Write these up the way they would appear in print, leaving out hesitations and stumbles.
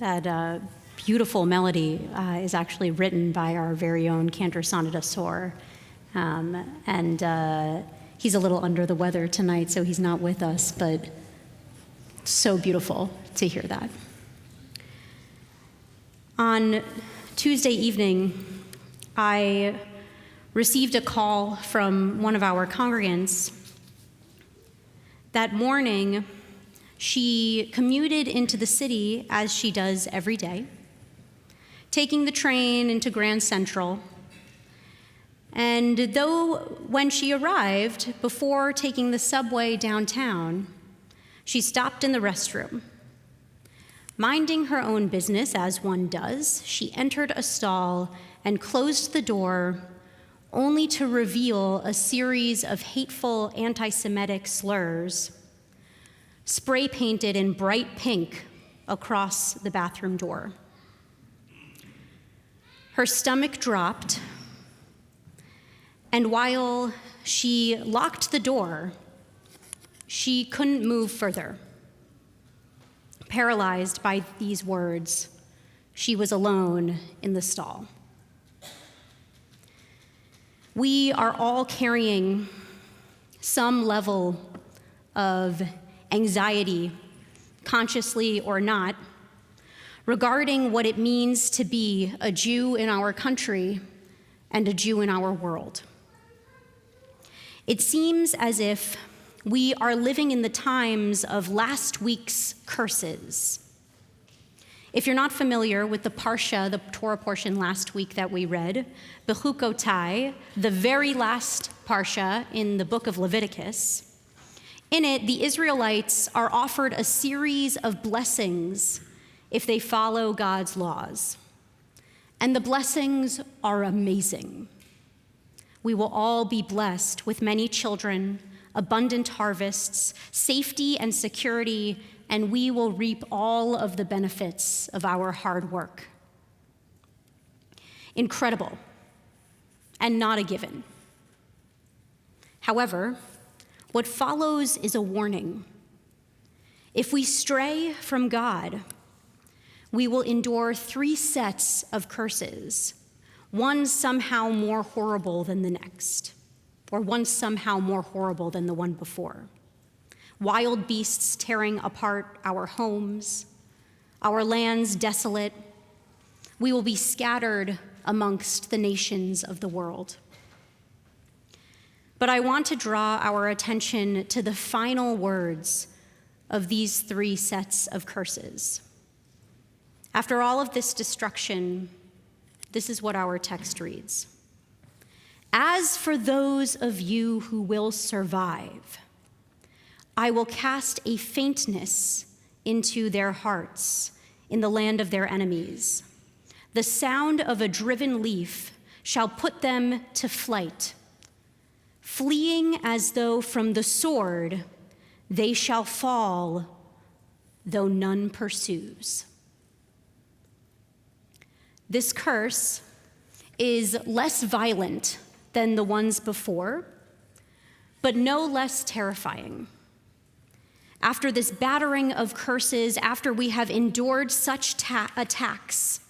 That beautiful melody is actually written by our very own cantor Sonata Sor. And he's a little under the weather tonight, so he's not with us, but so beautiful to hear that. On Tuesday evening, I received a call from one of our congregants. That morning, she commuted into the city as she does every day, taking the train into Grand Central. And though when she arrived, before taking the subway downtown, she stopped in the restroom. Minding her own business, as one does, she entered a stall and closed the door, only to reveal a series of hateful anti-Semitic slurs spray painted in bright pink across the bathroom door. Her stomach dropped, and while she locked the door, she couldn't move further. Paralyzed by these words, she was alone in the stall. We are all carrying some level of anxiety, consciously or not, regarding what it means to be a Jew in our country and a Jew in our world. It seems as if we are living in the times of last week's curses. If you're not familiar with the Parsha, the Torah portion last week that we read, Bechukotai, the very last Parsha in the book of Leviticus, in it, the Israelites are offered a series of blessings if they follow God's laws. And the blessings are amazing. We will all be blessed with many children, abundant harvests, safety and security, and we will reap all of the benefits of our hard work. Incredible, and not a given. However, what follows is a warning. If we stray from God, we will endure 3 sets of curses, one somehow more horrible than the next, or one somehow more horrible than the one before. Wild beasts tearing apart our homes, our lands desolate. We will be scattered amongst the nations of the world. But I want to draw our attention to the final words of these 3 sets of curses. After all of this destruction, this is what our text reads. As for those of you who will survive, I will cast a faintness into their hearts in the land of their enemies. The sound of a driven leaf shall put them to flight. Fleeing as though from the sword, they shall fall, though none pursues. This curse is less violent than the ones before, but no less terrifying. After this battering of curses, after we have endured such attacks,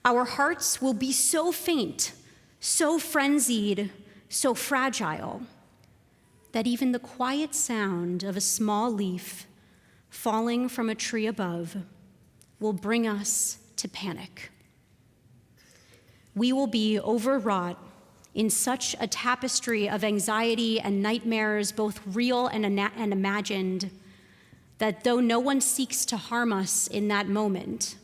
our hearts will be so faint, so frenzied, so fragile, that even the quiet sound of a small leaf falling from a tree above will bring us to panic. We will be overwrought in such a tapestry of anxiety and nightmares, both real and imagined, that though no one seeks to harm us in that moment,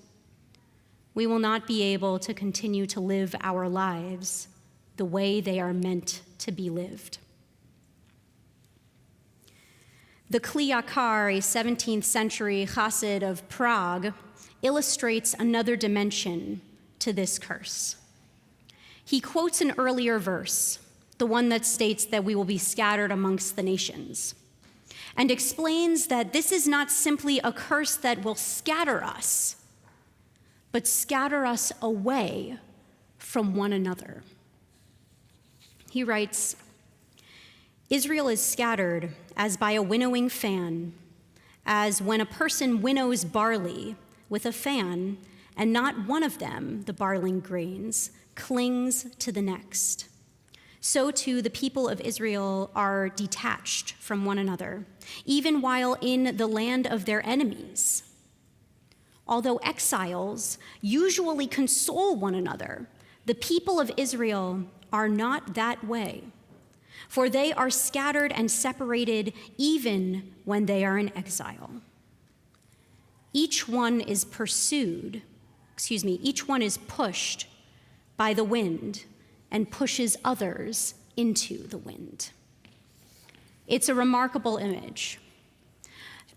we will not be able to continue to live our lives the way they are meant to be lived. The Kli Yakar, a 17th century chassid of Prague, illustrates another dimension to this curse. He quotes an earlier verse, the one that states that we will be scattered amongst the nations, and explains that this is not simply a curse that will scatter us, but scatter us away from one another. He writes, Israel is scattered as by a winnowing fan, as when a person winnows barley with a fan, and not one of them, the barley grains, clings to the next. So too the people of Israel are detached from one another, even while in the land of their enemies. Although exiles usually console one another, the people of Israel are not that way, for they are scattered and separated even when they are in exile. Each one is pushed by the wind and pushes others into the wind. It's a remarkable image.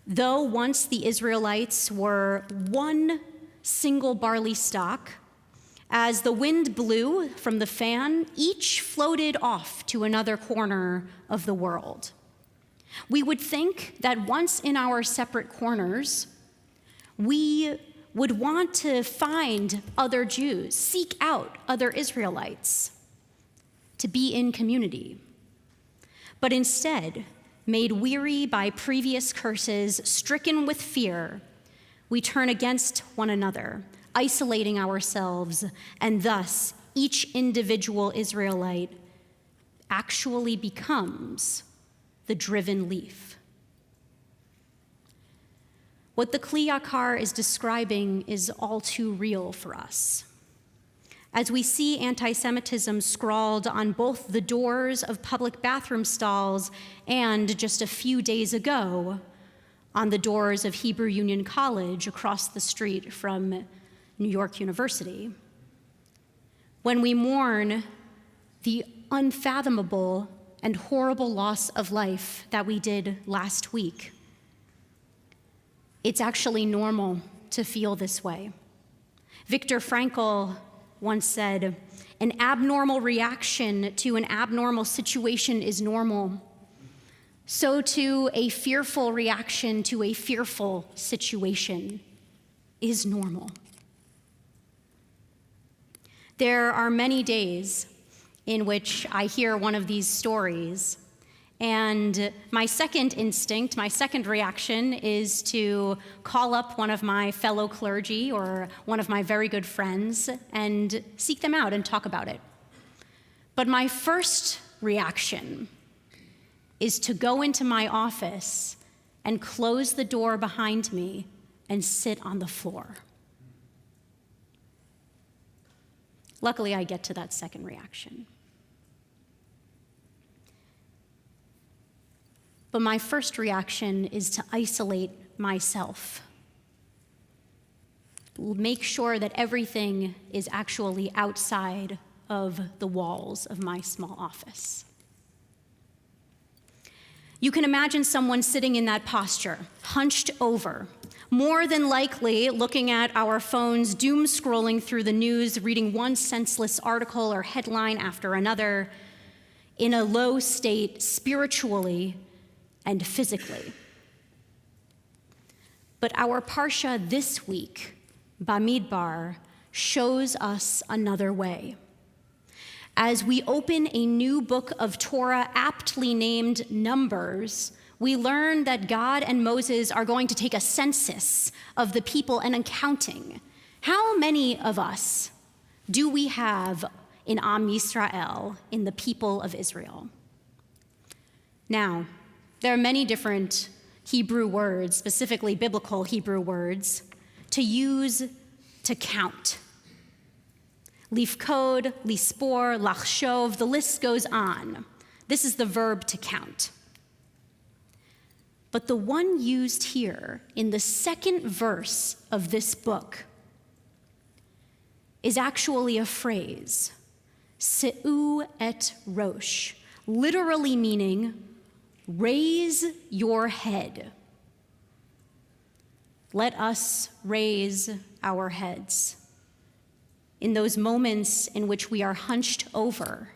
Though once the Israelites were one single barley stalk, as the wind blew from the fan, each floated off to another corner of the world. We would think that once in our separate corners, we would want to find other Jews, seek out other Israelites, to be in community. But instead, made weary by previous curses, stricken with fear, we turn against one another, isolating ourselves, and thus each individual Israelite actually becomes the driven leaf. What the Kli Yakar is describing is all too real for us. As we see anti-Semitism scrawled on both the doors of public bathroom stalls and, just a few days ago, on the doors of Hebrew Union College across the street from New York University. When we mourn the unfathomable and horrible loss of life that we did last week, it's actually normal to feel this way. Viktor Frankl once said, "An abnormal reaction to an abnormal situation is normal. So too, a fearful reaction to a fearful situation is normal." There are many days in which I hear one of these stories, and my second instinct, my second reaction is to call up one of my fellow clergy or one of my very good friends and seek them out and talk about it. But my first reaction is to go into my office and close the door behind me and sit on the floor. Luckily, I get to that second reaction. But my first reaction is to isolate myself. Make sure that everything is actually outside of the walls of my small office. You can imagine someone sitting in that posture, hunched over, more than likely looking at our phones, doom scrolling through the news, reading one senseless article or headline after another, in a low state spiritually and physically. But our Parsha this week, Bamidbar, shows us another way. As we open a new book of Torah aptly named Numbers, we learn that God and Moses are going to take a census of the people and counting. How many of us do we have in Am Yisrael, in the people of Israel? Now, there are many different Hebrew words, specifically biblical Hebrew words, to use to count. Lifkod, lispor, lachshov, the list goes on. This is the verb to count. But the one used here in the second verse of this book is actually a phrase, se'u et rosh, literally meaning raise your head. Let us raise our heads. In those moments in which we are hunched over,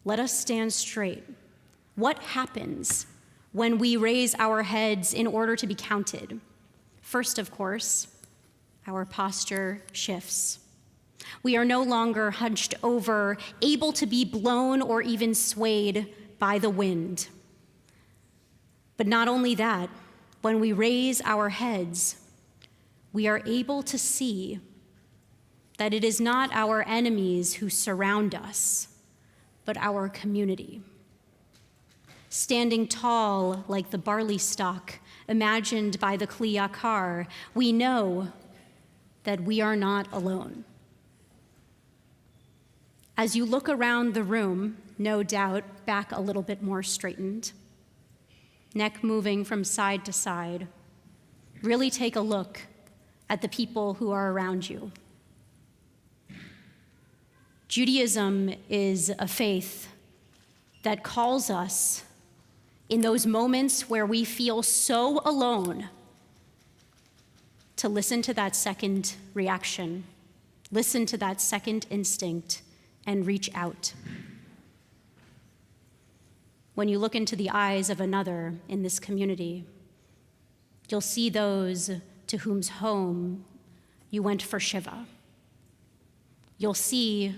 let us stand straight. What happens when we raise our heads in order to be counted? First, of course, our posture shifts. We are no longer hunched over, able to be blown or even swayed by the wind. But not only that, when we raise our heads, we are able to see that it is not our enemies who surround us, but our community. Standing tall like the barley stalk imagined by the Kli Yakar, we know that we are not alone. As you look around the room, no doubt back a little bit more straightened, neck moving from side to side, really take a look at the people who are around you. Judaism is a faith that calls us in those moments where we feel so alone to listen to that second reaction, listen to that second instinct, and reach out. When you look into the eyes of another in this community, you'll see those to whose home you went for Shiva. You'll see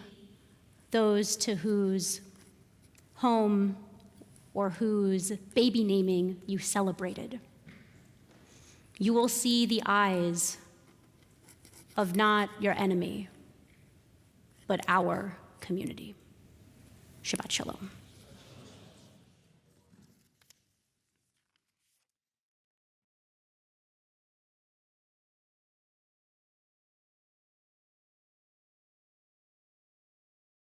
those to whose home or whose baby naming you celebrated. You will see the eyes of not your enemy, but our community. Shabbat Shalom.